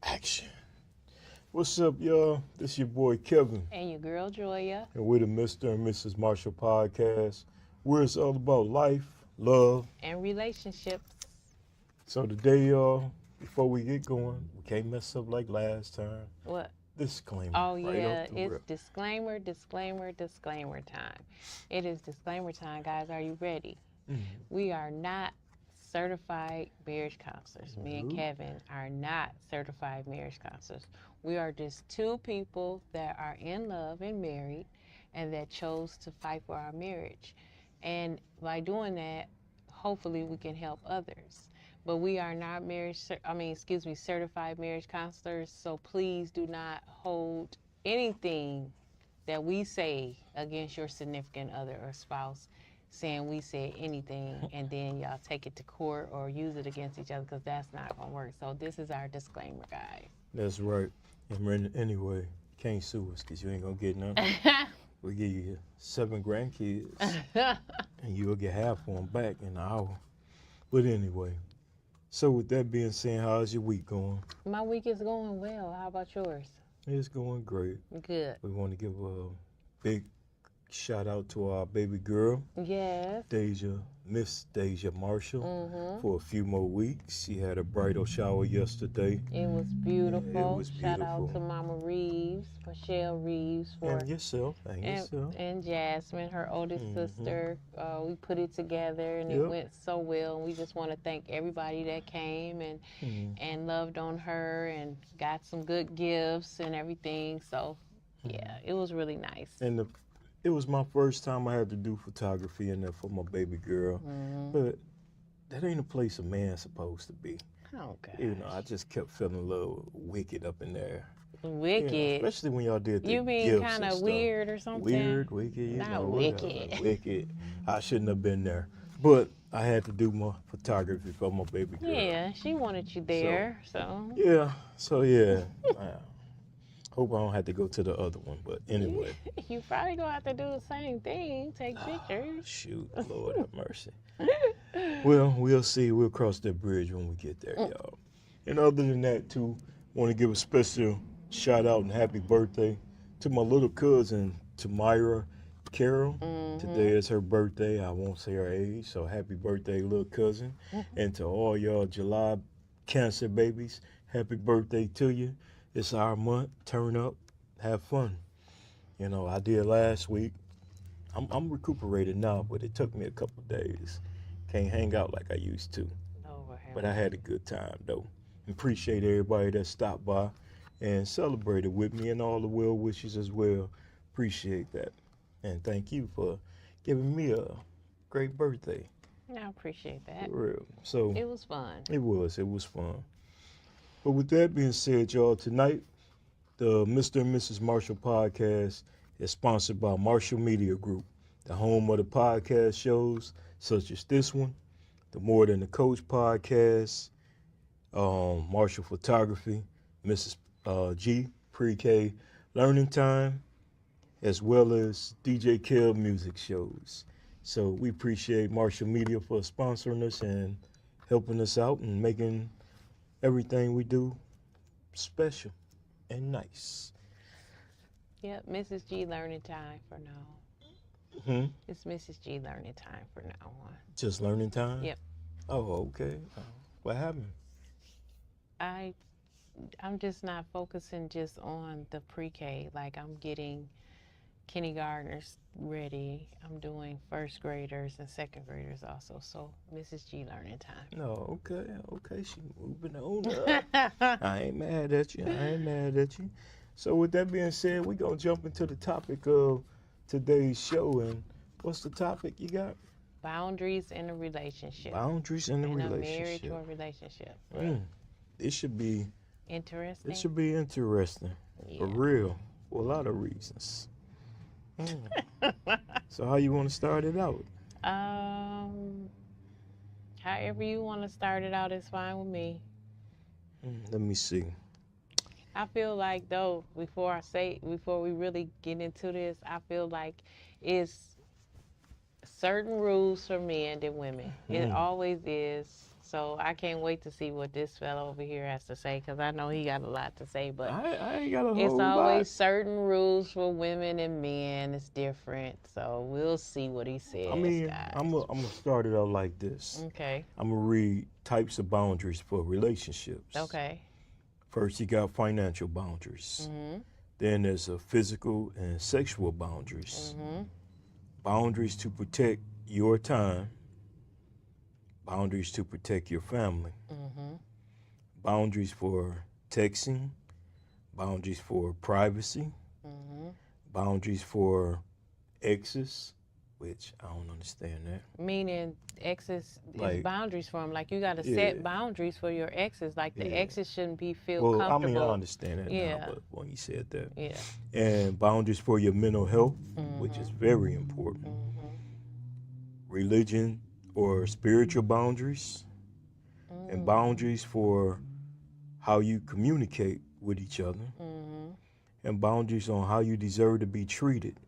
Action. What's up, y'all? This your boy Kevin, And your girl Joya. and we're the Mr. and Mrs. Marshall podcast, where it's all about life, love. And relationships. So today, y'all, before we get going, we can't mess up like last time. What? Disclaimer. Oh, right yeah. off the It's rip. disclaimer time. It is disclaimer time, guys. Are you ready? Mhm. We are not certified marriage counselors. Me and Nope. Kevin are not certified marriage counselors. We are just two people that are in love and married and that chose to fight for our marriage. And by doing that, hopefully we can help others. But we are not certified marriage counselors. So please do not hold anything that we say against your significant other or spouse, saying we said anything and then y'all take it to court or use it against each other, because that's not going to work. So this is our disclaimer, guys. That's right. And anyway, you can't sue us because you ain't going to get none. We'll give you 7 grandkids, and you'll get half of them back in an hour. But anyway, so with that being said, how's your week going? My week is going well. How about yours? It's going great. Good. We want to give a big shout out to our baby girl, Yes. Miss Deja Marshall, Mm-hmm. for a few more weeks. She had a bridal shower yesterday. It was beautiful. It was Shout out beautiful. to Mama Reeves, Michelle Reeves, for And yourself, and Jasmine, her oldest Mhm. sister. We put it together and it Yep. went so well. And we just want to thank everybody that came and loved on her and got some good gifts and everything. So yeah, it was really nice. And it was my first time I had to do photography in there for my baby girl. Mhm. But that ain't a place a man's supposed to be. Oh God. You know, I just kept feeling a little wicked up in there. Wicked. You know, especially when y'all did the You mean gifts kind and of stuff. weird or something? Weird, wicked, you Not know, wicked. whatever. Wicked. I shouldn't have been there. But I had to do my photography for my baby girl. Yeah, she wanted you there, so. Yeah, so yeah. Hope I don't have to go to the other one, but anyway. You probably gonna have to do the same thing, take pictures. Shoot, Lord have mercy. Well, we'll see. We'll cross that bridge when we get there, y'all. And other than that, too, want to give a special shout out and happy birthday to my little cousin, Tamira Carroll. Today is her birthday. I won't say her age, so happy birthday, little cousin. And to all y'all July Cancer babies, happy birthday to you. It's our month. Turn up, have fun. You know, I did last week. I'm recuperated now, but it took me a couple days. Can't hang out like I used to. But I had a good time, though. Appreciate everybody that stopped by and celebrated with me, and all the well wishes as well. Appreciate that. And thank you for giving me a great birthday. I appreciate that. For real. So It was fun. it was fun. But with that being said, y'all, tonight the Mr. and Mrs. Marshall podcast is sponsored by Marshall Media Group, the home of the podcast shows such as this one, the More Than the Coach podcast, Marshall Photography, Mrs. G, Pre-K Learning Time, as well as DJ Kell music shows. So we appreciate Marshall Media for sponsoring us and helping us out and making everything we do special and nice. Yep, Mrs. G learning time for now. It's Mrs. G learning time for now on. Just learning time? Yep. Oh, okay. What happened? I'm just not focusing just on the pre-K. Like, I'm getting kindergartners ready. I'm doing first graders and second graders also. So Mrs. G learning time. No, okay. She moving on up. I ain't mad at you. So with that being said, we're going to jump into the topic of today's show. And what's the topic you got? Boundaries in a relationship. Boundaries in a in relationship. a marriage or relationship. It should be Interesting. It should be interesting. Yeah. For real. For a lot of reasons. So how you want to start it out? However you want to start it out is fine with me. Let me see. I feel like, though, before we really get into this, I feel like it's certain rules for men than women. It Mm. always is. So I can't wait to see what this fellow over here has to say because I know he got a lot to say. But I ain't got a it's whole lot. always certain rules for women and men. It's different. So we'll see what he I says, mean, guys. I'm gonna start it out like this. Okay. I'm gonna read types of boundaries for relationships. Okay. First, you got financial boundaries. Mhm. Then there's a physical and sexual boundaries. Mhm. Boundaries to protect your time. Boundaries to protect your family. Mhm. Boundaries for texting. Boundaries for privacy. Mhm. Boundaries for exes, which I don't understand that. Meaning exes is Like, boundaries for them. Like you got to yeah, set boundaries for your exes. Like the yeah. exes shouldn't be feel Well, I mean, I comfortable. understand that now, Yeah. but when you said that. Yeah. And boundaries for your mental health, which is Mhm. very important. Mhm. Religion or spiritual boundaries, and Mm. boundaries for how you communicate with each other, Mhm. and boundaries on how you deserve to be treated,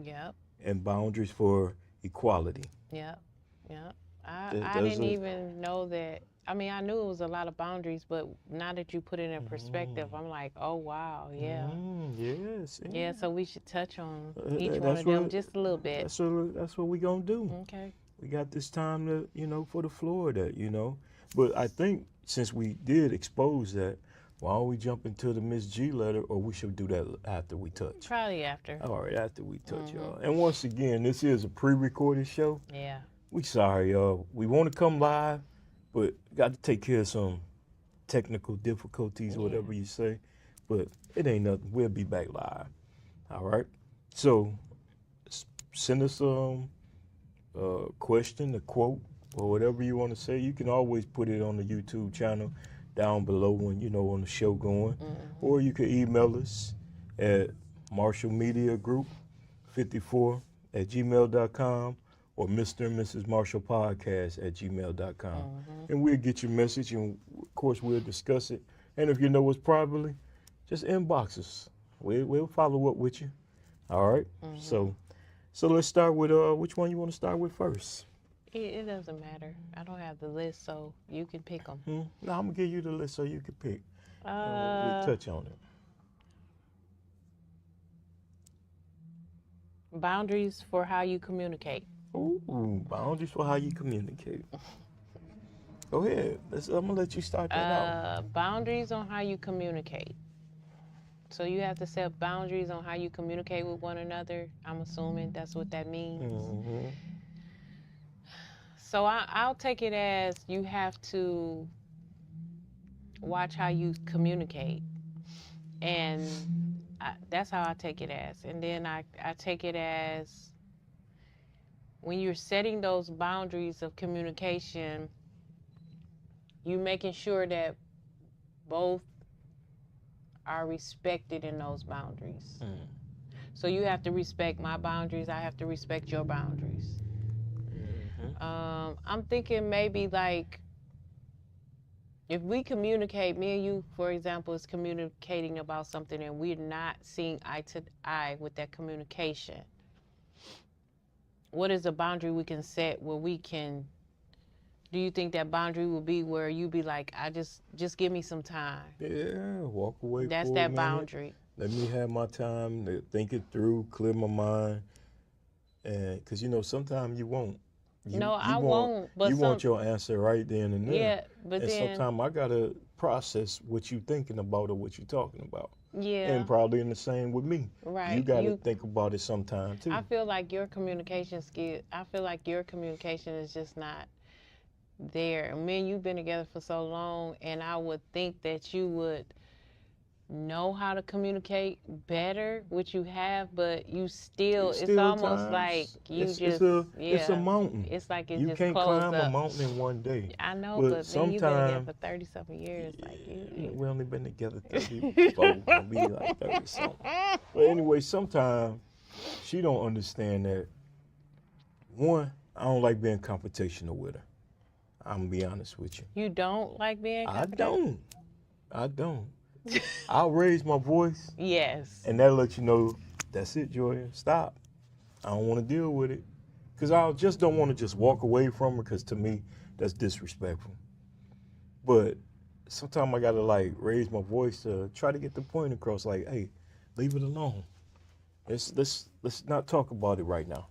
Yep. and boundaries for equality. Yep. Yep. I Those didn't are. even know that. I mean, I knew it was a lot of boundaries, but now that you put it in perspective, I'm like, oh wow, yeah. Yes, Yeah, yeah. so we should touch on each one That's of them what just a little bit. that's what we gonna do. Okay. We got this time to for the floor that But I think since we did expose that, why don't we jump into the Miss G letter, or we should do that after we touch? Probably after. All right, after we touch, Mhm. y'all. And once again, this is a pre-recorded show. Yeah. We sorry, y'all. We want to come live, but got to take care of some technical difficulties, Yeah. whatever you say. But it ain't nothing. We'll be back live. All right. So send us question, a quote, or whatever you want to say. You can always put it on the YouTube channel down below when on the show going, or you can email us at marshallmediagroup54@gmail.com or Mr. and Mrs. Marshall Podcast at gmail.com. And we'll get your message, and of course we'll discuss it. And if you know us privately, just inbox us. We'll follow up with you. All right. So let's start with which one you want to start with first? It doesn't matter. I don't have the list, so you can pick them. No, I'm gonna give you the list so you can pick. We'll touch on it. Boundaries for how you communicate. Ooh, boundaries for how you communicate. Go ahead. I'm gonna let you start that out. Boundaries on how you communicate. So you have to set boundaries on how you communicate with one another. I'm assuming that's what that means. Mm-hmm. So I'll take it as you have to watch how you communicate. And that's how I take it as. And then I take it as when you're setting those boundaries of communication, you making sure that both are respected in those boundaries. So you have to respect my boundaries. I have to respect your boundaries. I'm thinking maybe like if we communicate, me and you, for example, is communicating about something and we're not seeing eye to eye with that communication. What is a boundary we can set where we can? Do you think that boundary will be where you be like, I just give me some time? Yeah, walk away. That's for that a minute. boundary. Let me have my time to think it through, clear my mind, and because sometimes you won't. I won't. But you want your answer right then and there. Yeah, but and then sometimes I gotta process what you thinking about or what you talking about. Yeah. And probably in the same with me. Right. You gotta think about it sometime too. I feel like your communication skill. I feel like your communication is just not there. Me and you've been together for so long, and I would think that you would know how to communicate better, which you have, but you still it's almost like you it's a mountain. It's like it you just can't closed climb up. a mountain in one day. I know, but man, you've been together for 30-something years. We only been together 34, gonna be like 30 something. But anyway, sometimes she don't understand that. One, I don't like being confrontational with her. I'm gonna be honest with you. You don't like being confrontational? I don't. I'll raise my voice. Yes. And that lets you know, that's it, Joya. Stop. I don't want to deal with it. because I just don't want to just walk away from her, because to me that's disrespectful. But sometimes I gotta like raise my voice to try to get the point across. Like, hey, leave it alone. Let's not talk about it right now.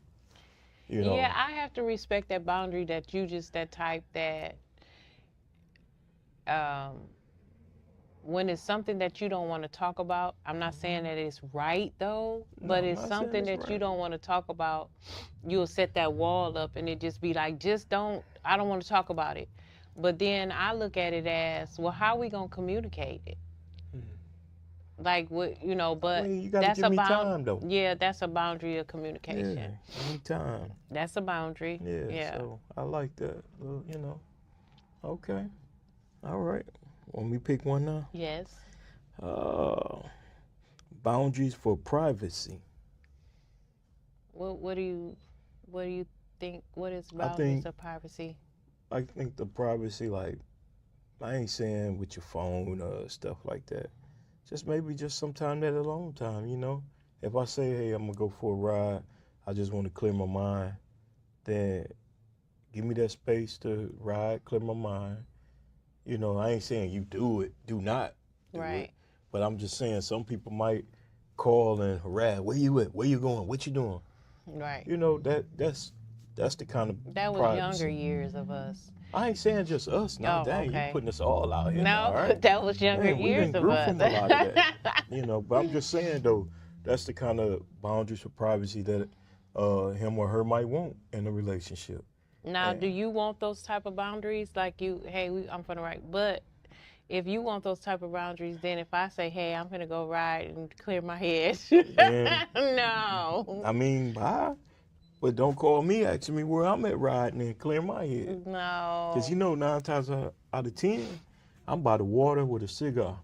You Yeah, know. I have to respect that boundary that you just that type that um when it's something that you don't want to talk about, I'm not saying that it's right though, No, but I'm it's not saying something it's that you right. don't want to talk about, you'll set that wall up and it just be like, just don't, I don't want to talk about it. But then I look at it as, well, how are we going to communicate it? Mhm. Like, what, I but mean, you gotta that's give a me bound, time though. yeah, that's a boundary of Yeah, communication. give me time. That's a boundary. Yeah, Yeah. so I like that. Okay. All right. Want me pick one now? Yes. Uh, boundaries for privacy. What do you think? What is I boundaries think of privacy? I think the privacy, like, I ain't saying with your phone or stuff like that. Just maybe just sometime that alone time. If I say, hey, I'm gonna go for a ride, I just want to clear my mind, then give me that space to ride, clear my mind. I ain't saying you do not do it, Right. but I'm just saying some people might call and harass. Where you at? Where you going? What you doing? Right. That's the kind of That was younger privacy. years of us. I ain't saying just us now. Oh, Dang, you okay. putting us all out here now, No, all right? that was younger Man, we years didn't of grew us. from a lot of that. But I'm just saying though, that's the kind of boundaries for privacy that him or her might want in a relationship. Now, do And you want those type of boundaries? Like hey, I'm gonna ride. But if you want those type of boundaries, then if I say, hey, I'm gonna go ride and clear my head, then no, I mean, bye. But don't call me asking me where I'm at riding and clear my head. Cause no. 9 times out of 10, I'm by the water with a cigar.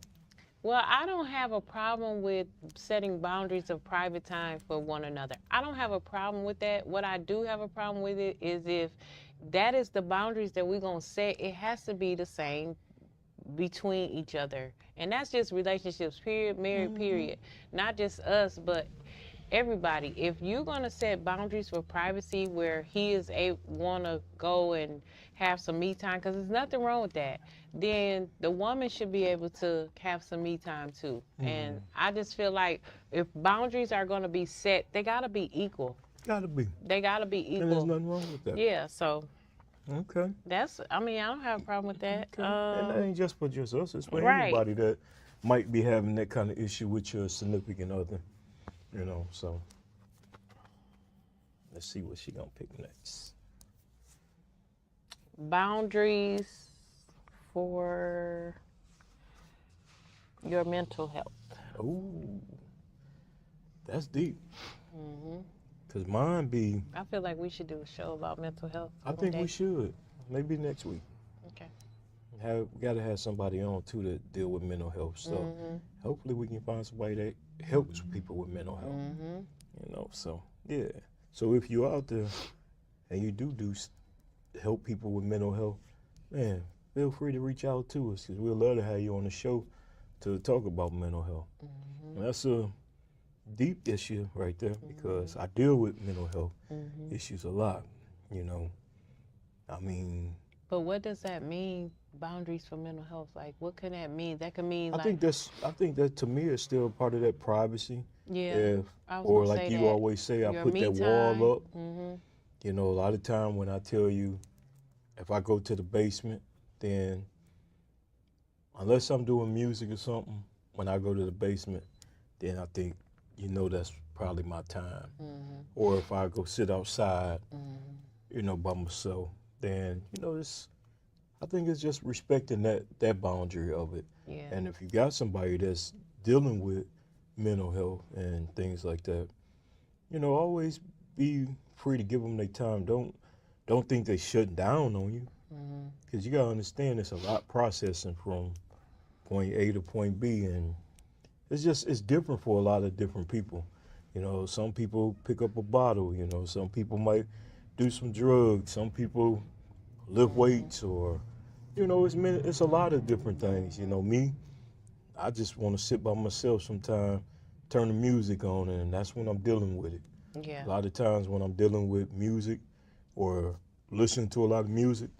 Well, I don't have a problem with setting boundaries of private time for one another. I don't have a problem with that. What I do have a problem with it is if that is the boundaries that we're going to set, it has to be the same between each other. And that's just relationships, period, married, Hmm. period. Not just us, but everybody. If you're going to set boundaries for privacy where he is a want to go and have some me time, because there's nothing wrong with that, then the woman should be able to have some me time too. And Hmm. I just feel like if boundaries are going to be set, they got to be equal. Gotta be. They got to be And there's equal. nothing wrong with that. Yeah, so Okay. I mean, I don't have a problem with that. Okay. And that ain't just for just us, it's for Right. anybody that might be having that kind of issue with your significant other. So let's see what she gonna pick next. Boundaries for your mental health. Oh, that's deep. Hmm. Cause mine be, I feel like we should do a show about mental health I one think we day. should. Maybe next week. Okay. We gotta have somebody on too to deal with mental health. So Mhm. hopefully we can find somebody that helps people with mental health. Mhm. So yeah. So if you're out there and you help people with mental health, man, feel free to reach out to us because we'd love to have you on the show to talk about mental health. Mhm. And that's a deep issue right there because Mhm. I deal with mental health Mhm. issues a lot. You know, I mean, But what does that mean? Boundaries for mental health. Like, what can that mean? That could mean I think that to me is still part of that privacy. yeah. If I was or gonna like say you that. always say, I Your put me that wall time. up. Mhm. A lot of time when I tell you if I go to the basement, then unless I'm doing music or something, when I go to the basement, then I think that's probably my time. Mhm. Or if I go sit outside, Mhm. by myself, then it's. I think it's just respecting that boundary of it. Yeah. And if you got somebody that's dealing with mental health and things like that, always be free to give them their time. Don't think they shut down on you Mhm. because you gotta understand it's a lot processing from point A to point B, and it's different for a lot of different people. Some people pick up a bottle. Some people might do some drugs. Some people lift Mhm. weights, or it's a lot of different things. Me, I just want to sit by myself sometimes, turn the music on, and that's when I'm dealing with it. Yeah. A lot of times when I'm dealing with music, or listening to a lot of music.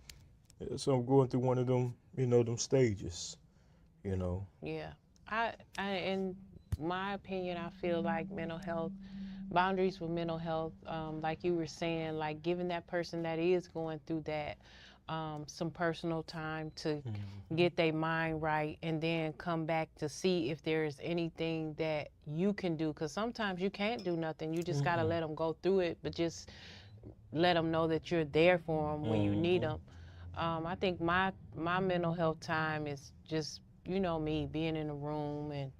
Yeah, so I'm going through one of them, them stages, you know. Yeah. In my opinion, I feel like mental health, boundaries with mental health, like you were saying, like giving that person that is going through that some personal time to get their mind right and then come back to see if there's anything that you can do. Because sometimes you can't do nothing. You just got to let them go through it, but just let them know that you're there for them when you need them. I think my mental health time is just, me being in a room and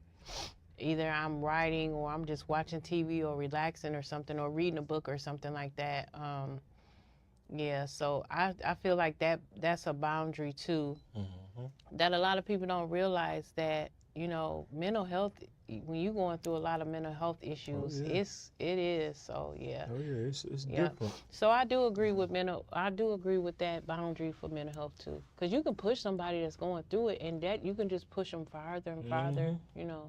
either I'm writing or I'm just watching TV or relaxing or something or reading a book or something like that. Yeah, so I feel like that's a boundary too. That a lot of people don't realize that, mental health, when you're going through a lot of mental health issues, it is. So yeah. Oh yeah, it's different. So I do agree with that boundary for mental health too, because you can push somebody that's going through it, and that you can just push them farther and farther.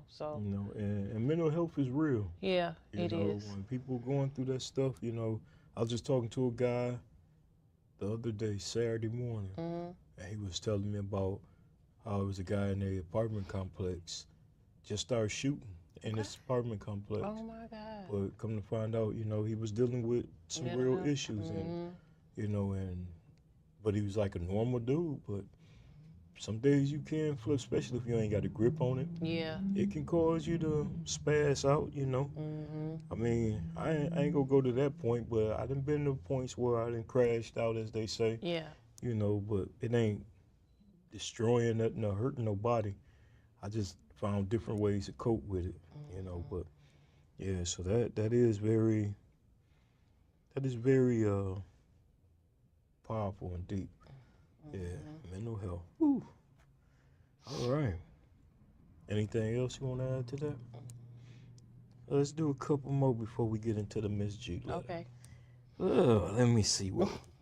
So. And mental health is real. Yeah, it is. When people going through that stuff, I was just talking to a guy the other day, Saturday morning, and he was telling me about how it was a guy in the apartment complex just started shooting in this apartment complex. Oh my God! But come to find out, he was dealing with some real issues, but he was like a normal dude. But some days you can flip, especially if you ain't got a grip on it. Yeah. It can cause you to spaz out, I mean, I ain't gonna go to that point, but I done been to points where I done crashed out, as they say. Yeah. But it ain't destroying nothing or hurting nobody. I just found different ways to cope with it, but yeah, so that is very powerful and deep. Yeah, mental health. Woo. All right. Anything else you want to add to that? Let's do a couple more before we get into the Miss G letter. Okay. Let me see.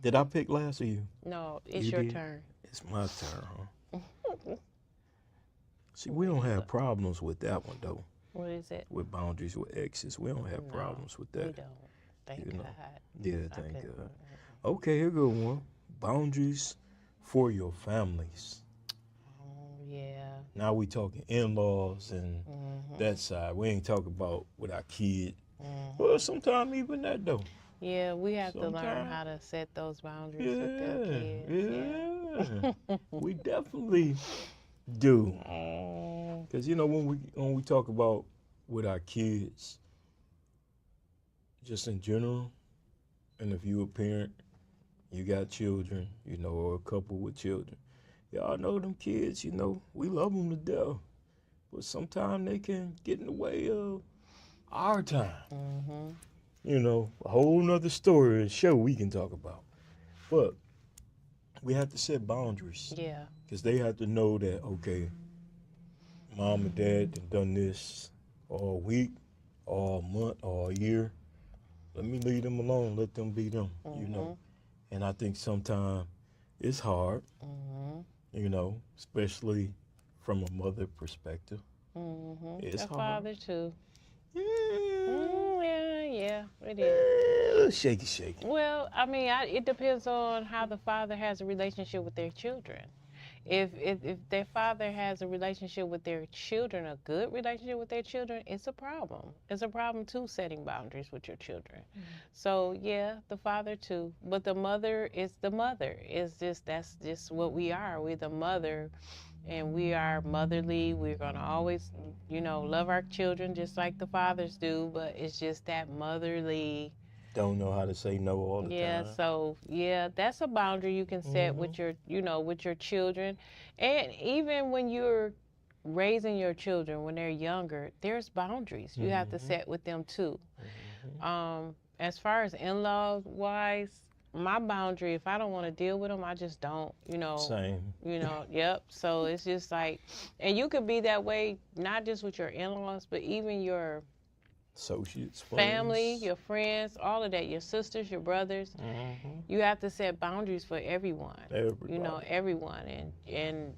Did I pick last or you? No, it's your turn. It's my turn, huh? See, we don't have problems with that one, though. What is it? With boundaries with exes. We don't have problems with that. We don't. Thank God. Yeah, thank God. Okay, here go one. Boundaries for your families. Oh, yeah. Now we talking in-laws and that side. We ain't talking about with our kid. Well, sometimes even that, though. Yeah, we have to learn how to set those boundaries with their kids. Yeah. We definitely do. Because, when we talk about with our kids, just in general, and if you a parent, you got children, or a couple with children, y'all know them kids, we love them to death. But sometimes they can get in the way of our time. A whole nother story and show we can talk about. But we have to set boundaries. Yeah. Because they have to know that, okay, mom and dad have done this all week, all month, all year. Let me leave them alone. Let them be them, And I think sometimes it's hard, especially from a mother perspective. It's a hard. Father, too. Yeah, it is. Shaky. Well, I mean, it depends on how the father has a relationship with their children. If their father has a relationship with their children, a good relationship with their children, it's a problem. It's a problem too, setting boundaries with your children. So yeah, the father too, but the mother is the mother. That's just what we are. We're the mother, and we are motherly. We're gonna always, love our children just like the fathers do. But it's just that motherly. Don't know how to say no all the time. Yeah, so that's a boundary you can set with your, with your children. And even when you're raising your children when they're younger, there's boundaries you have to set with them too. As far as in-laws wise, my boundary, if I don't want to deal with them, I just don't, Same. Yep. So it's just like, and you could be that way, not just with your in-laws, but even your associates, family, your friends, all of that, your sisters, your brothers. You have to set boundaries for everyone. Everybody. Everyone. And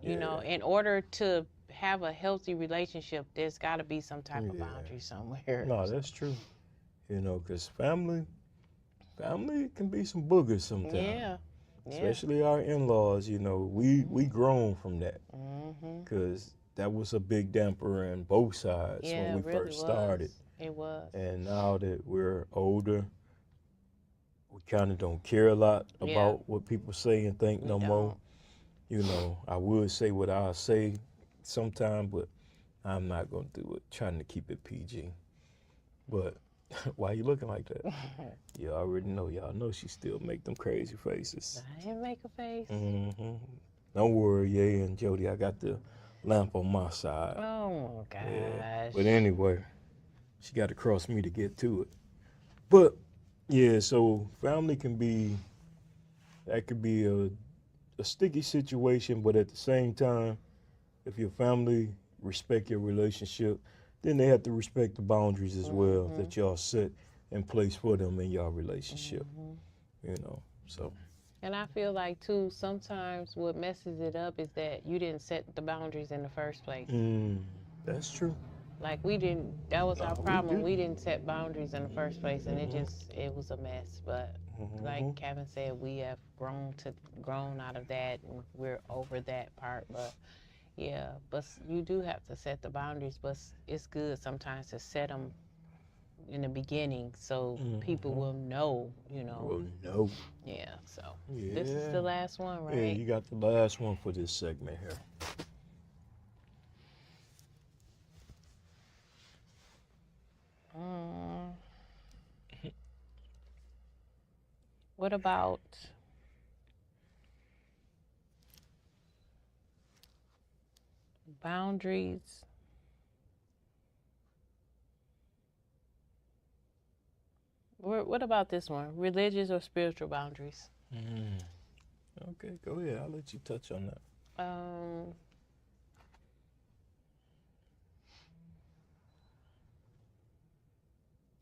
in order to have a healthy relationship, there's got to be some type of boundary somewhere. No, that's true. Because family, family can be some boogers sometimes. Yeah. Yeah. Especially our in-laws, we grown from that Mhm. because that was a big damper on both sides when Yeah, we it really first started. was. It was. And now that we're older, we kind of don't care a lot Yeah, about what people say and think we no more. don't. I would say what I say sometime, but I'm not going to do it, trying to keep it PG. But why you looking like that? You already know. Y'all know she still make them crazy faces. I didn't make a face. hmm Don't worry, yeah, and Jody, I got the lamp on my side. Oh my Yeah. gosh. But anyway, she got to cross me to get to it. But yeah, so family could be a sticky situation, but at the same time, if your family respect your relationship, then they have to respect the boundaries as well Mhm. that y'all set in place for them in your relationship. Mhm. So And I feel like too, sometimes what messes it up is that you didn't set the boundaries in the first place. mm, that's true. Like we didn't. That was our No, we problem. did. We didn't set boundaries in the first place, and hmm it was a mess. But like hmm Kevin said, we have grown out of that, and we're over that part. But yeah, but you do have to set the boundaries. But it's good sometimes to set them in the beginning so people will know. Well, no. Yeah. So this is Yeah. the last one, Yeah, right? you got the last one for this segment here. Mm, what about boundaries? What about this one? Religious or spiritual boundaries? Mm. Okay, go ahead. I'll let you touch on that. Um,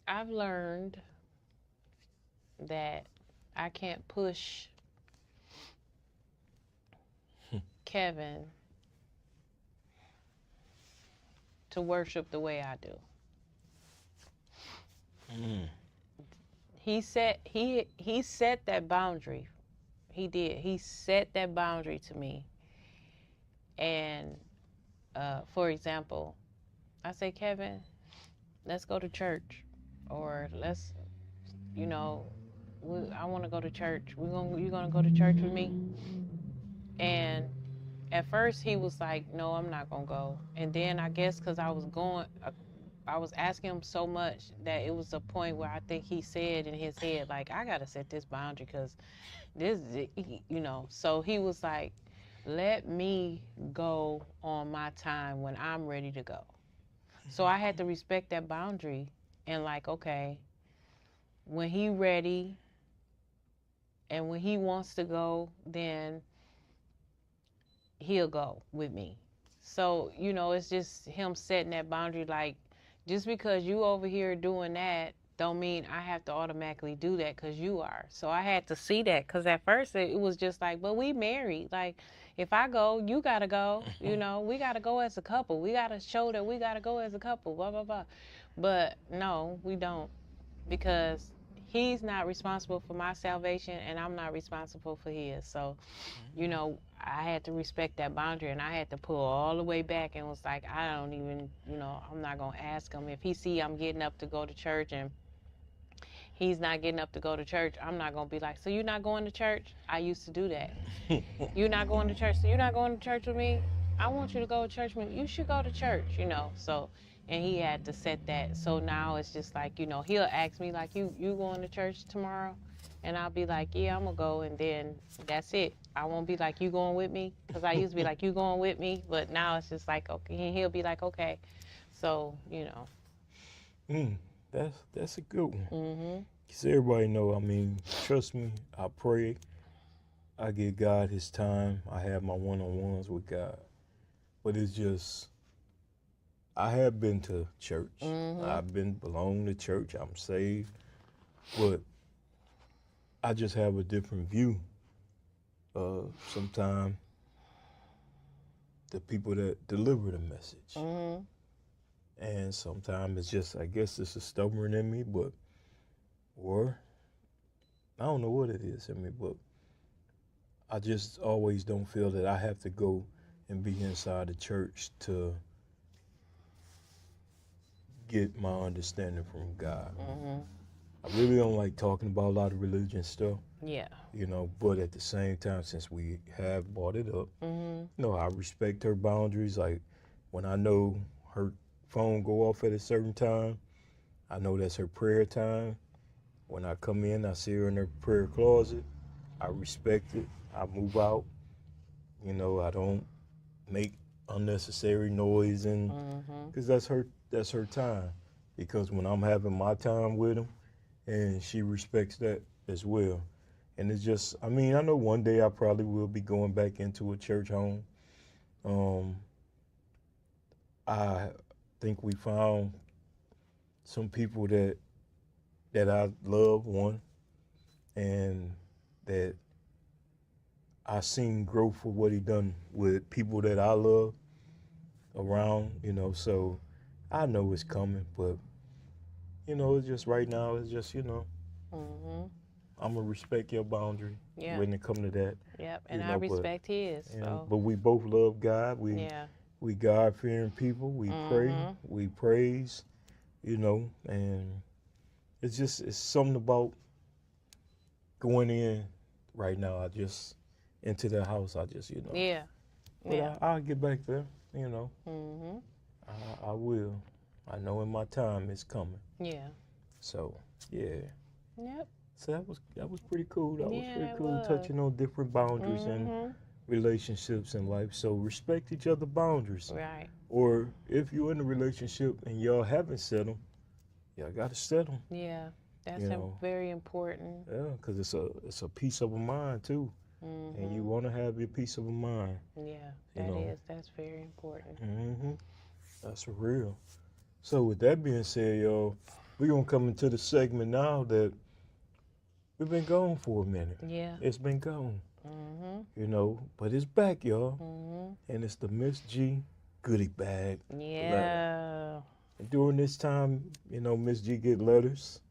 I've learned that I can't push Kevin to worship the way I do. Mm. He set that boundary. He did. He set that boundary to me. And for example, I say, Kevin, let's go to church, or you know, I want to go to church. You gonna go to church with me? And at first he was like, no, I'm not gonna go. And then I guess because I was asking him so much that it was a point where I think he said in his head, like, I gotta set this boundary because So he was like, let me go on my time when I'm ready to go. So I had to respect that boundary and like, okay, when he ready and when he wants to go, then he'll go with me. So, it's just him setting that boundary. Like, just because you over here doing that don't mean I have to automatically do that because you are. So I had to see that because at first it was just like, but we married. Like, if I go, you got to go. We got to go as a couple. We got to show that we got to go as a couple, blah, blah, blah. But no, we don't, because he's not responsible for my salvation and I'm not responsible for his. So I had to respect that boundary, and I had to pull all the way back and was like, I don't even, I'm not going to ask him. If he see I'm getting up to go to church and he's not getting up to go to church, I'm not going to be like, so you're not going to church? I used to do that. You're not going to church? So you're not going to church with me? I want you to go to church with me. You should go to church, So, and he had to set that. So now it's just like, he'll ask me like, you going to church tomorrow? And I'll be like, yeah, I'm going to go. And then that's it. I won't be like, you going with me? Because I used to be like, you going with me? But now it's just like, okay. And he'll be like, okay. So. That's a good one. Mm-hmm. Cause everybody know. Trust me. I pray. I give God His time. I have my one-on-ones with God. But it's just, I have been to church. Mm-hmm. I've been belong to church. I'm saved. But I just have a different view. Sometimes the people that deliver the message. Mm-hmm. And sometimes it's just, I guess it's a stubborn in me, or I don't know what it is in me, but I just always don't feel that I have to go and be inside the church to get my understanding from God. Mhm. I really don't like talking about a lot of religion stuff, Yeah. but at the same time, since we have brought it up, Mhm. I respect her boundaries. Like when I know her phone go off at a certain time, I know that's her prayer time. When I come in, I see her in her prayer closet. I respect it. I move out. I don't make unnecessary noise, and Mhm. because that's her time. Because when I'm having my time with him, and she respects that as well. And it's just, I mean, I know one day I probably will be going back into a church home. Um, I think we found some people that I love, one, and that I seen growth for what he done with people that I love around, so I know it's coming, but it's just right now, it's just, Mhm. I'm gonna respect your boundary Yeah. when it come to that, Yep. And I but respect his. So. but we both love God. Yeah. We God fearing people. We pray, Mhm. we praise, and it's something about going in right now. I just into the house. I just Yeah. but Yeah. I'll get back there. You know, Mhm. I will. I know in my time it's coming. Yeah. So yeah. Yep. So that was pretty cool. That was Yeah, pretty that cool was. touching on different boundaries and Mhm. relationships in life. So respect each other boundaries. Right. Or if you're in a relationship and y'all haven't set them, y'all gotta set them. Yeah. That's You know, very important. yeah, because it's a peace of a mind too, and you Mhm. want to have your peace of a mind. Yeah. You know, That's very important. hmm that's real. So with that being said, y'all, we're gonna come into the segment now that we've been gone for a minute. Yeah. It's been gone, Mhm. but it's back, y'all, Mhm. and it's the Miss G goodie bag letter. Yeah. And during this time, Miss G get letters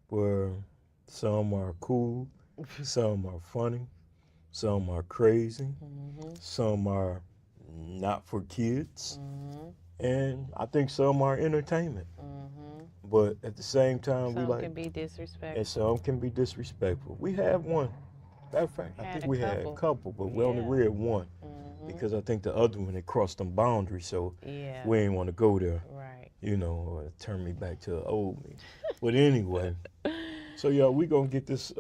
where some are cool, some are funny, some are crazy, Mhm. some are not for kids, Mhm. and I think some are entertainment. Mhm. But at the same time, we Some like, can be and disrespectful. some can be disrespectful. We have one. Matter of fact, I Had think a we had a couple. couple, but we only Yeah. read one Mhm. because I think the other one had crossed them boundaries, so Yeah. we ain't want to go there, Right. or turn me back to the old me. But anyway, so y'all, we gonna get this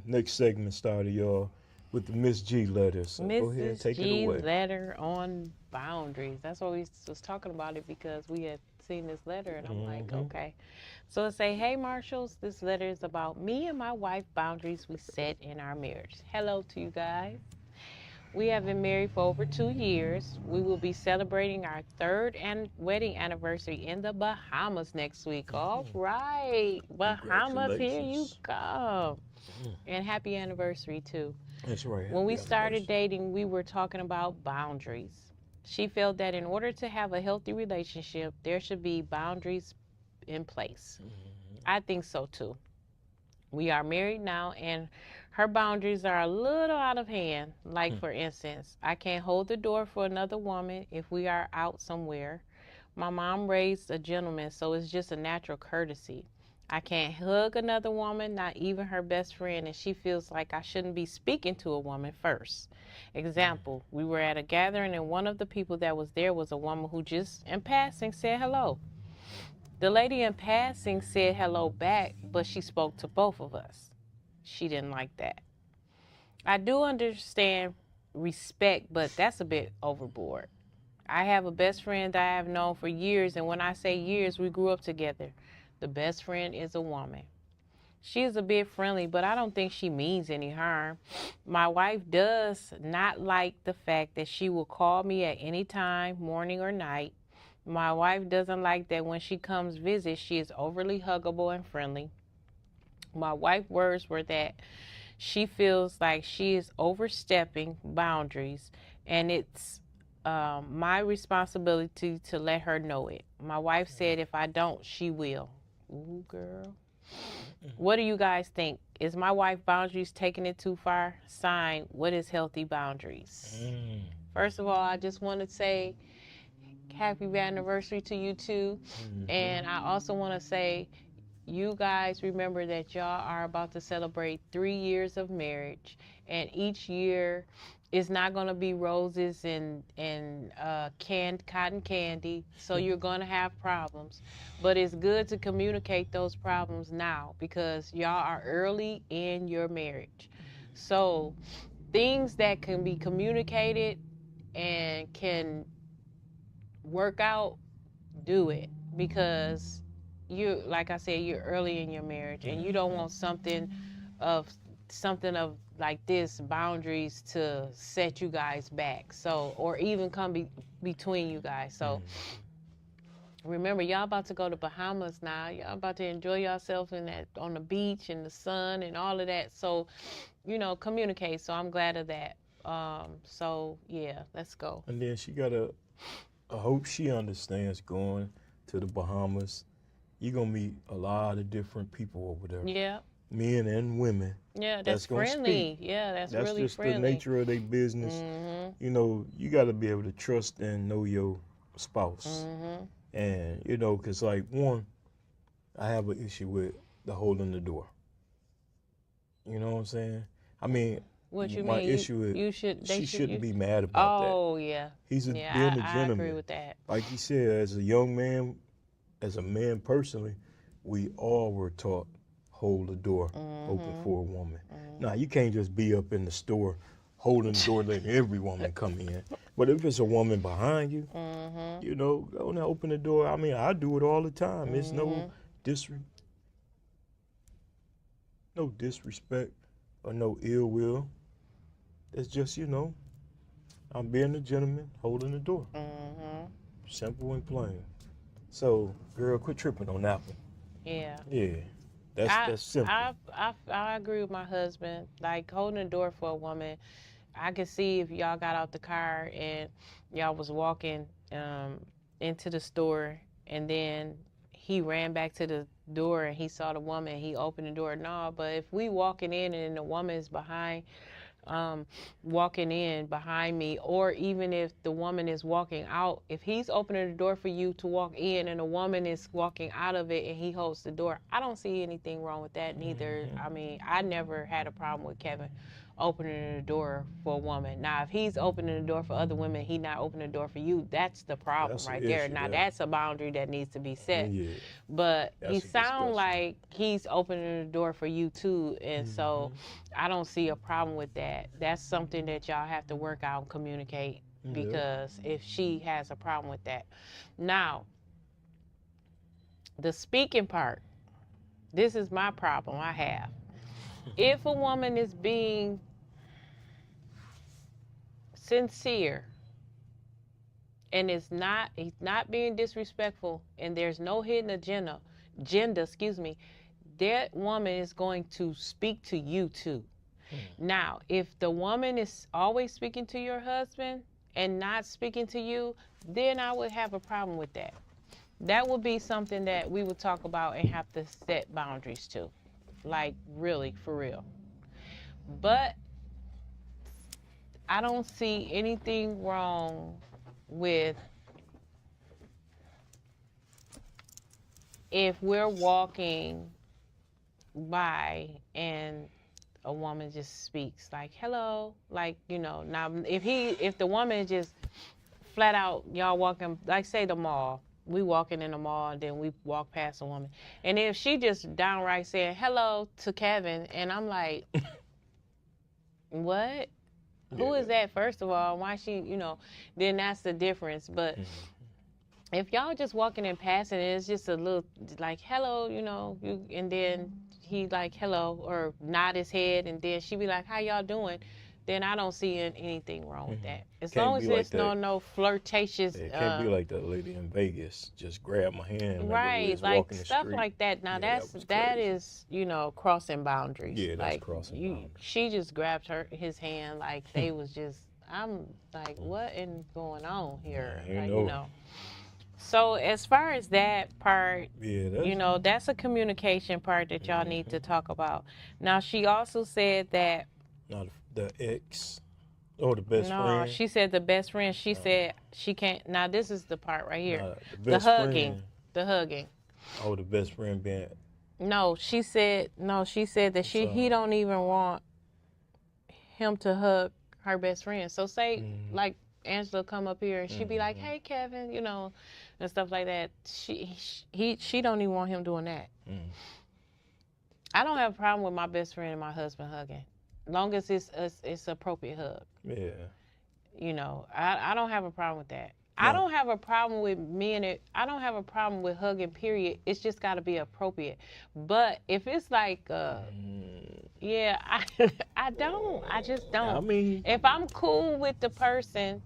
next segment started, y'all, with the Miss G letters. So go ahead and Mrs. take it G away. letter on boundaries. That's why we was talking about it because we had seen this letter and I'm like, Mm-hmm. okay. So it say, hey Marshalls, this letter is about me and my wife boundaries we set in our marriage. Hello to you guys. We have been married for over 2 years. We will be celebrating our third and wedding anniversary in the Bahamas next week. All right, Bahamas, here you Congratulations. come. Mm, And happy anniversary too. that's right. When we Happy started anniversary. dating, we were talking about boundaries. She felt that in order to have a healthy relationship, there should be boundaries in place. Mm-hmm. I think so too. We are married now, and her boundaries are a little out of hand. Like, for instance, I can't hold the door for another woman if we are out somewhere. My mom raised a gentleman, so it's just a natural courtesy. I can't hug another woman, not even her best friend, and she feels like I shouldn't be speaking to a woman first. Example, we were at a gathering, and one of the people that was there was a woman who just, in passing, said hello. The lady in passing said hello back, but she spoke to both of us. She didn't like that. I do understand respect, but that's a bit overboard. I have a best friend that I have known for years, and when I say years, we grew up together. The best friend is a woman. She is a bit friendly, but I don't think she means any harm. My wife does not like the fact that she will call me at any time, morning or night. My wife doesn't like that when she comes visit, she is overly huggable and friendly. My wife's words were that she feels like she is overstepping boundaries, and it's my responsibility to let her know it. My wife said if I don't, she will. Ooh, girl. What do you guys think? Is my wife boundaries taking it too far? Sign, what is healthy boundaries? First of all, I just want to say happy anniversary to you two. And I also want to say, you guys remember that y'all are about to celebrate 3 years of marriage, and each year is not going to be roses and cotton candy, so you're going to have problems. But it's good to communicate those problems now because y'all are early in your marriage. So things that can be communicated and can work out, do it, because you, like I said, you're early in your marriage and you don't want something of like this boundaries to set you guys back, so, or even come between you guys. So remember, y'all about to go to Bahamas now. Y'all about to enjoy yourself on the beach and the sun and all of that. So, communicate. So I'm glad of that. So yeah, let's go. And then I hope she understands going to the Bahamas. You're going to meet a lot of different people over there. Yeah. Men and women. Yeah, that's friendly. Yeah, that's really just friendly. The nature of their business. You got to be able to trust and know your spouse. And, because like one, I have an issue with the holding the door. You know what I'm saying? I mean, what you my mean? issue is she shouldn't be mad about that. Oh, yeah. Being a gentleman. I agree with that. Like you said, as a young man, as a man personally, we all were taught hold the door open for a woman. Now, you can't just be up in the store holding the door letting every woman come in. But if it's a woman behind you, go and open the door. I mean, I do it all the time. It's no disrespect or no ill will. It's just, I'm being a gentleman holding the door. Simple and plain. So, girl, quit tripping on that one. Yeah. Yeah. That's simple. I agree with my husband. Like, holding the door for a woman, I can see if y'all got out the car and y'all was walking into the store and then he ran back to the door and he saw the woman, he opened the door. No, but if we walking in and the woman is walking in behind me, or even if the woman is walking out, if he's opening the door for you to walk in and the woman is walking out of it and he holds the door, I don't see anything wrong with that neither. I mean, I never had a problem with Kevin opening the door for a woman. Now, if he's opening the door for other women, he not opening the door for you, that's the problem right there. Now, that's a boundary that needs to be set. Yeah. But he sounds like he's opening the door for you too, and so I don't see a problem with that. That's something that y'all have to work out and communicate, because if she has a problem with that. Now, the speaking part, this is my problem I have. If a woman is being sincere and he's not being disrespectful and there's no hidden agenda, that woman is going to speak to you too. Now, if the woman is always speaking to your husband and not speaking to you, then I would have a problem with that. That would be something that we would talk about and have to set boundaries to. Like, really, for real. But I don't see anything wrong with if we're walking by and a woman just speaks like, hello, like, now if the woman just flat out, y'all walking, like say the mall, we walking in the mall and then we walk past a woman, and if she just downright saying hello to Kevin, and I'm like, what? Who is that, first of all? Why she, then that's the difference. But if y'all just walking and passing, and it's just a little like, hello, and then he like, hello, or nod his head, and then she be like, how y'all doing? Then I don't see anything wrong with that. As long as there's no flirtatious. It can't be like that lady in Vegas, just grab my hand. Right, like stuff like that. Now that is, crossing boundaries. Yeah, that's like, crossing boundaries. She just grabbed his hand like I'm like, what is going on here? So as far as that part, Yeah, you that's know, that's a communication part that y'all need to talk about. Now, she also said that, not the ex or the best no, friend. she said the best friend, she No, said she can't. Now, this is the part right here. not the The best hugging. friend. The hugging. Oh, the best friend being. No, she said that he So, don't even want him to hug her best friend. So say mm, like Angela come up here and she be like, mm-hmm, "Hey Kevin," you know, and stuff like that. She don't even want him doing that. mm, I don't have a problem with my best friend and my husband hugging, long as it's appropriate hug. yeah. You know, I don't have a problem with that. I No. don't have a problem with men. I don't have a problem with hugging. Period. It's just got to be appropriate. But if it's like, yeah, I don't. I just I don't. mean, If I'm cool with the person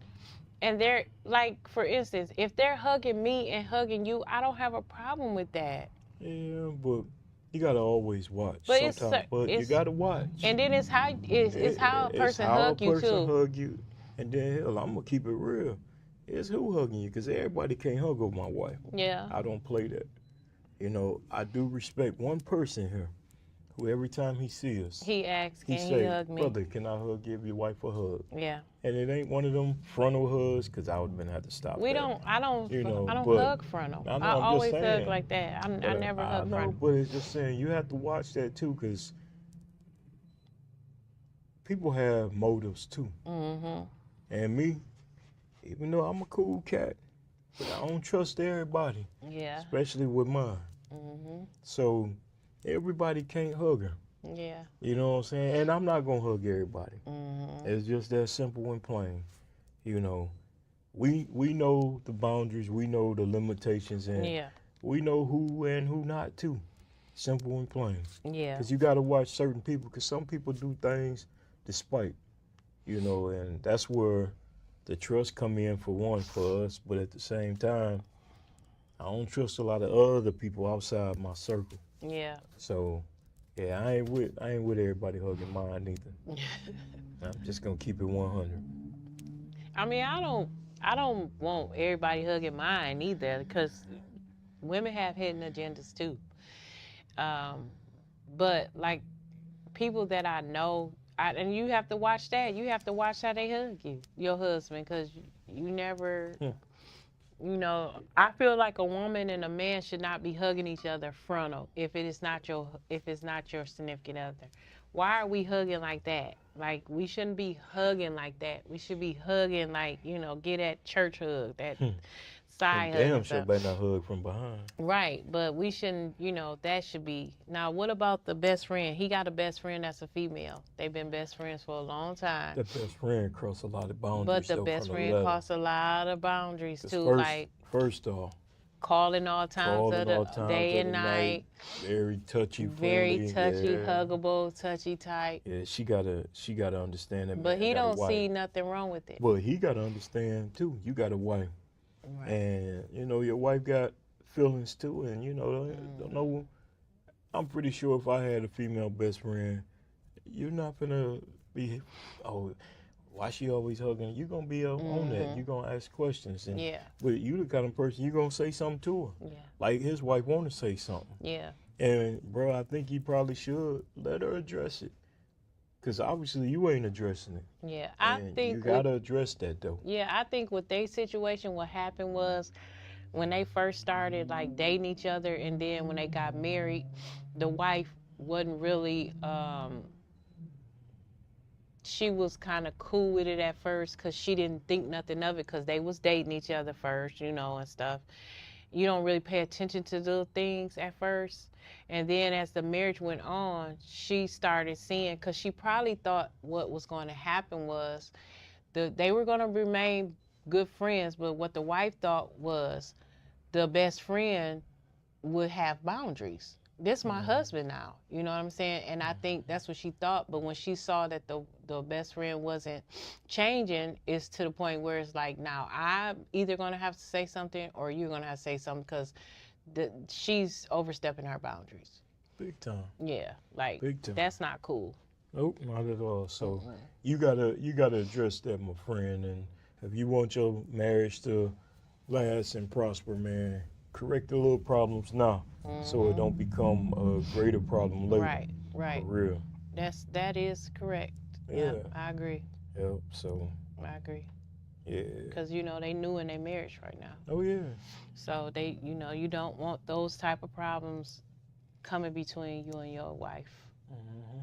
and they're like, for instance, if they're hugging me and hugging you, I don't have a problem with that. yeah, but you gotta always watch. But Sometimes, but you it's gotta watch. and then it's how a It's person how a hug you person too. hug you, and then hell, I'm gonna keep it real. It's who hugging you, cause everybody can't hug over my wife. Yeah. I don't play that. You know, I do respect one person here, who every time he sees us, He asks, he "Can he say, hug me?" "Brother, can I give your wife a hug?" Yeah. And it ain't one of them frontal hugs, cause I would have been had to stop We that. don't. I don't. You know, I don't but hug frontal. I I know, I'm just always hug saying. like that. I But never I hug know, frontal. but it's just saying you have to watch that too, because people have motives too. Mhm. And me, even though I'm a cool cat, but I don't trust everybody, Yeah. especially with mine. Mhm. So everybody can't hug her. Yeah. You know what I'm saying? And I'm not gonna hug everybody. Mhm. It's just that simple and plain. You know, we know the boundaries, we know the limitations, and Yeah. we know who and who not too. Simple and plain. Yeah. Because you got to watch certain people, because some people do things despite, you know, and that's where the trust come in for one for us. But at the same time, I don't trust a lot of other people outside my circle. Yeah. So yeah, I ain't with everybody hugging mine either. I'm just gonna keep it 100. I mean, I don't want everybody hugging mine either, because women have hidden agendas too. Um, but like people that I know, and you have to watch that. You have to watch how they hug you, your husband, because you never. Hmm. You know, I feel like a woman and a man should not be hugging each other frontal if it's not your significant other. Why are we hugging like that? Like we shouldn't be hugging like that. We should be hugging like, you know, get that church hug, that side And hug damn and sure stuff. better not hug from behind. Right, but we shouldn't, you know, that should be. Now, what about the best friend? He got a best friend that's a female. They've been best friends for a long time. That best friend crossed a lot of boundaries. But the though, best from the friend letter. crossed a lot of boundaries 'Cause too, like first off, calling all times of calling the all times day of and the night, very touchy, very friendly. touchy, Yeah. huggable, touchy type. Yeah, she gotta understand that. But man he got a don't wife. see nothing wrong with it. But he gotta understand too. You got a wife, Right. and you know your wife got feelings too, and you know don't know. I'm pretty sure if I had a female best friend, you're not gonna be, oh, why she always hugging? You're gonna be on that. You're gonna ask questions, and Yeah. but you the kind of person you're gonna say something to her. Yeah. Like his wife want to say something, Yeah. and bro, I think he probably should let her address it, cause obviously you ain't addressing it. Yeah. I And think you gotta address that though. yeah, I think with their situation, what happened was when they first started like dating each other, and then when they got married, the wife wasn't really she was kind of cool with it at first because she didn't think nothing of it because they was dating each other first, you know, and stuff. You don't really pay attention to the things at first. And then as the marriage went on, she started seeing, because she probably thought what was going to happen was they were going to remain good friends, but what the wife thought was the best friend would have boundaries. This my husband now, you know what I'm saying? And I think that's what she thought. But when she saw that the best friend wasn't changing, it's to the point where it's like, now I'm either gonna have to say something or you're gonna have to say something, because she's overstepping her boundaries. Big time. Yeah, like Big time. that's not cool. Nope, not at all. So you gotta address that, my friend. And if you want your marriage to last and prosper, man. Correct the little problems now, so it don't become a greater problem later. Right, right. For real. That is correct. Yeah, Yeah. I agree. Yep. So I agree. yeah. Because they new in their marriage right now. Oh yeah. So you don't want those type of problems coming between you and your wife.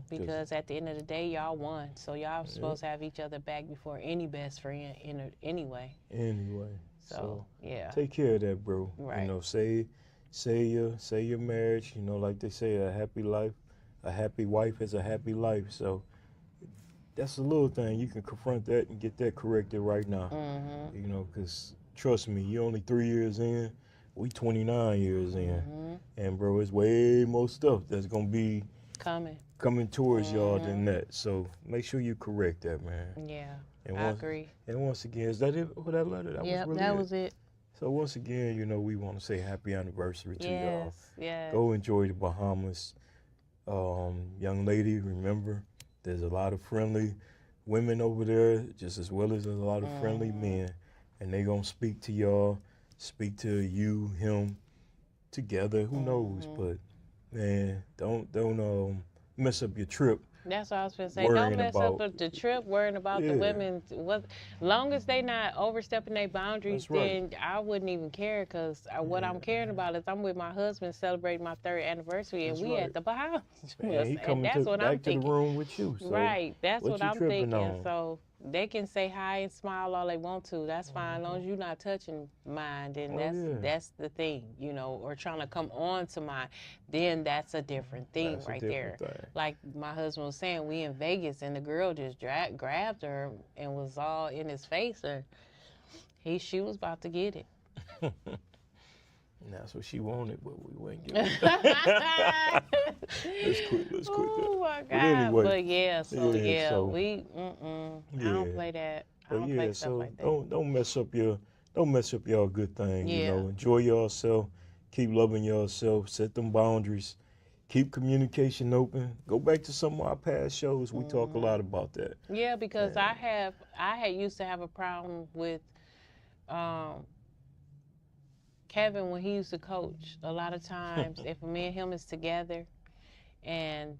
Because at the end of the day, y'all won. So y'all supposed to have each other back before any best friend anyway. Anyway. So yeah. Take care of that, bro. Right. You know, say your marriage. You know, like they say, a happy wife is a happy life. So that's a little thing. You can confront that and get that corrected right now. You know, because trust me, you're only 3 years in. We 29 years in. And, bro, it's way more stuff that's going to be coming towards y'all than that. So make sure you correct that, man. Yeah, and I agree. And once again, is that it for that letter? That was it. So once again, you know, we want to say happy anniversary to y'all. Yes. Go enjoy the Bahamas. Young lady, remember, there's a lot of friendly women over there, just as well as there's a lot of friendly men. And they going to speak to y'all, speak to you, him, together. Who knows? But, man, don't mess up your trip. That's what I was going to say. Don't mess up the trip worrying about the women. Long as they not overstepping their boundaries, then I wouldn't even care, because what I'm caring about is I'm with my husband celebrating my 3rd anniversary, and we at the Bahamas. And he coming back to the room with you. So right. That's what I'm thinking. On? So they can say hi and smile all they want to. That's fine. As long as you're not touching mine, then that's the thing, you know, or trying to come on to mine, then that's a different thing there. Like my husband was saying, we in Vegas and the girl just grabbed her and was all in his face, and she was about to get it. And that's what she wanted, but we wouldn't get it. Let's quit that. Oh my God. But anyway, we I don't play that. I don't play stuff like that. Don't mess up y'all good thing. You know, enjoy yourself, keep loving yourself, set them boundaries, keep communication open. Go back to some of our past shows. We talk a lot about that. Yeah, because I had used to have a problem with Kevin when he used to coach. A lot of times, if me and him is together, and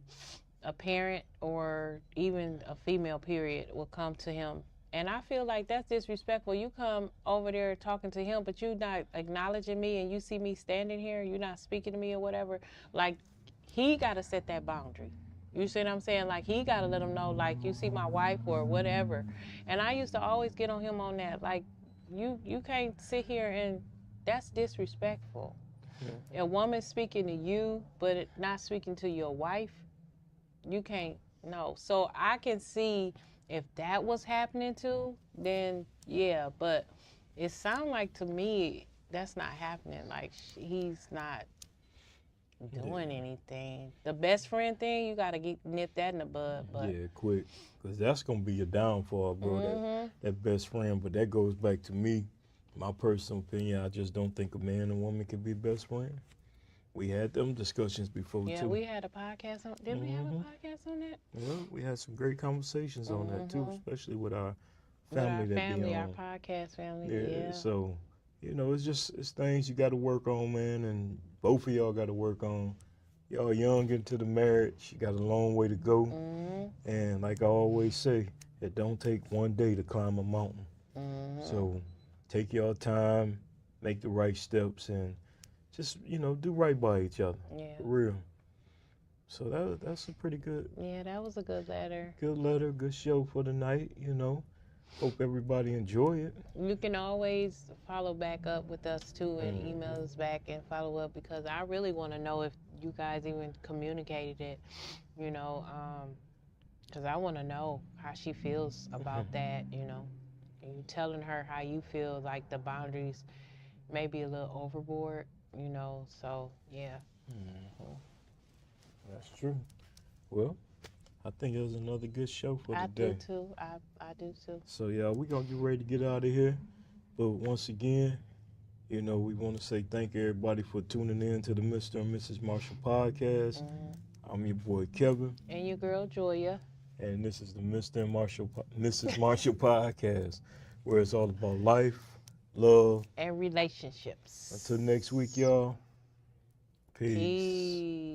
a parent or even a female period will come to him, and I feel like that's disrespectful. You come over there talking to him, but you not acknowledging me, and you see me standing here, you're not speaking to me or whatever. Like, he got to set that boundary. You see what I'm saying? Like, he got to let him know, like, you see my wife or whatever. And I used to always get on him on that. Like, you can't sit here and that's disrespectful. A woman speaking to you, but not speaking to your wife, you can't, no. So I can see if that was happening too, then yeah, but it sounds like to me that's not happening. Like, he's not doing anything. The best friend thing, you got to nip that in the bud. But yeah, quick, because that's going to be your downfall, bro, that best friend. But that goes back to me. My personal opinion, I just don't think a man and woman can be best friends. We had them discussions before, too. Yeah, we had a podcast on. Did we have a podcast on that? Yeah, we had some great conversations on that, too, especially with our family. Our podcast family, yeah. So, you know, it's things you got to work on, man, and both of y'all got to work on. Y'all young into the marriage. You got a long way to go. And like I always say, it don't take one day to climb a mountain. So take your time, make the right steps, and just, you know, do right by each other. Yeah. For real. So that's a pretty good. Yeah, that was a good letter. Good letter, good show for the night, you know. Hope everybody enjoy it. You can always follow back up with us, too, and email us back and follow up, because I really want to know if you guys even communicated it, you know, because I want to know how she feels about that, you know. And you telling her how you feel, like the boundaries may be a little overboard, you know, so, yeah. That's true. Well, I think it was another good show for today. I do too. So, yeah, we're going to get ready to get out of here. But once again, you know, we want to say thank everybody for tuning in to the Mr. and Mrs. Marshall podcast. I'm your boy, Kevin. And your girl, Joya. And this is the Mr. and Mrs. Marshall podcast, where it's all about life, love. and relationships. Until next week, y'all. Peace. Peace.